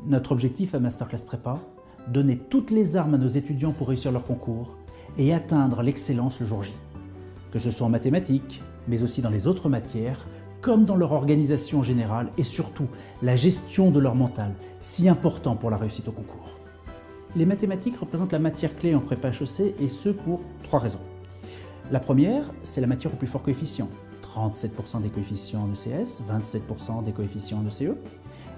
Notre objectif à Masterclass Prépa, donner toutes les armes à nos étudiants pour réussir leur concours et atteindre l'excellence le jour J. Que ce soit en mathématiques, mais aussi dans les autres matières, comme dans leur organisation générale et surtout la gestion de leur mental, si important pour la réussite au concours. Les mathématiques représentent la matière clé en prépa HEC et ce pour 3 raisons. La première, c'est la matière au plus fort coefficient. 37% des coefficients en ECS, 27% des coefficients en ECE.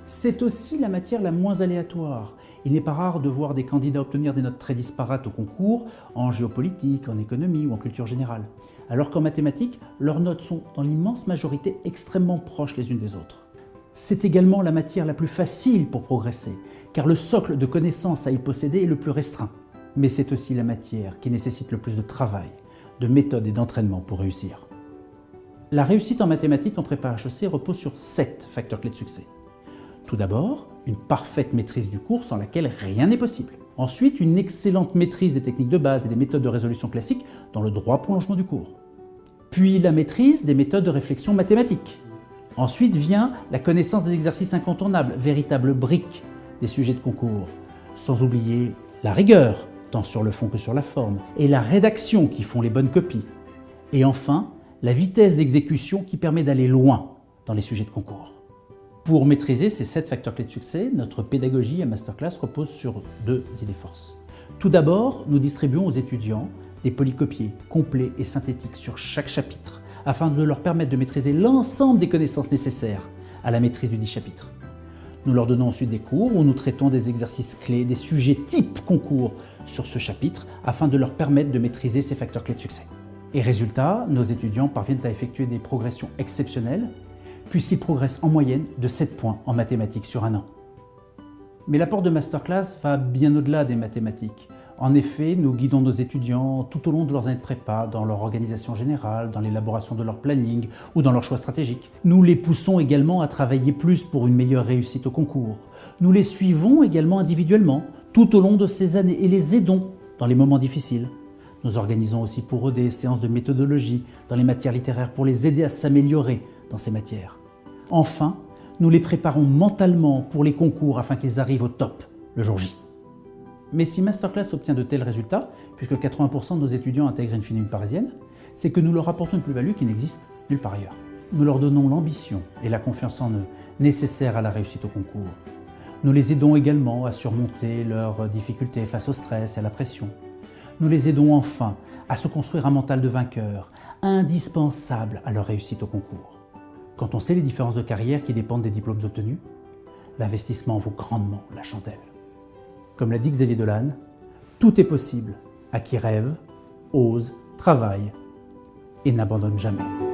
C'est aussi la matière la moins aléatoire. Il n'est pas rare de voir des candidats obtenir des notes très disparates au concours, en géopolitique, en économie ou en culture générale. Alors qu'en mathématiques, leurs notes sont dans l'immense majorité extrêmement proches les unes des autres. C'est également la matière la plus facile pour progresser, car le socle de connaissances à y posséder est le plus restreint. Mais c'est aussi la matière qui nécessite le plus de travail, de méthode et d'entraînement pour réussir. La réussite en mathématiques en prépa HEC repose sur 7 facteurs clés de succès. Tout d'abord, une parfaite maîtrise du cours sans laquelle rien n'est possible. Ensuite, une excellente maîtrise des techniques de base et des méthodes de résolution classiques dans le droit prolongement du cours. Puis la maîtrise des méthodes de réflexion mathématiques. Ensuite vient la connaissance des exercices incontournables, véritables briques des sujets de concours. Sans oublier la rigueur, tant sur le fond que sur la forme, et la rédaction qui font les bonnes copies. Et enfin, la vitesse d'exécution qui permet d'aller loin dans les sujets de concours. Pour maîtriser ces 7 facteurs clés de succès, notre pédagogie à Masterclass repose sur 2 idées forces. Tout d'abord, nous distribuons aux étudiants des polycopiés complets et synthétiques sur chaque chapitre afin de leur permettre de maîtriser l'ensemble des connaissances nécessaires à la maîtrise du dit chapitre. Nous leur donnons ensuite des cours où nous traitons des exercices clés, des sujets type concours sur ce chapitre afin de leur permettre de maîtriser ces facteurs clés de succès. Et résultat, nos étudiants parviennent à effectuer des progressions exceptionnelles puisqu'ils progressent en moyenne de 7 points en mathématiques sur un an. Mais l'apport de Masterclass va bien au-delà des mathématiques. En effet, nous guidons nos étudiants tout au long de leurs années de prépa, dans leur organisation générale, dans l'élaboration de leur planning ou dans leurs choix stratégiques. Nous les poussons également à travailler plus pour une meilleure réussite au concours. Nous les suivons également individuellement tout au long de ces années et les aidons dans les moments difficiles. Nous organisons aussi pour eux des séances de méthodologie dans les matières littéraires pour les aider à s'améliorer dans ces matières. Enfin, nous les préparons mentalement pour les concours afin qu'ils arrivent au top le jour J. Mais si Masterclass obtient de tels résultats, puisque 80% de nos étudiants intègrent in fine une parisienne, c'est que nous leur apportons une plus-value qui n'existe nulle part ailleurs. Nous leur donnons l'ambition et la confiance en eux nécessaires à la réussite au concours. Nous les aidons également à surmonter leurs difficultés face au stress et à la pression. Nous les aidons enfin à se construire un mental de vainqueur, indispensable à leur réussite au concours. Quand on sait les différences de carrière qui dépendent des diplômes obtenus, l'investissement vaut grandement la chandelle. Comme l'a dit Xavier Dolan, tout est possible à qui rêve, ose, travaille et n'abandonne jamais.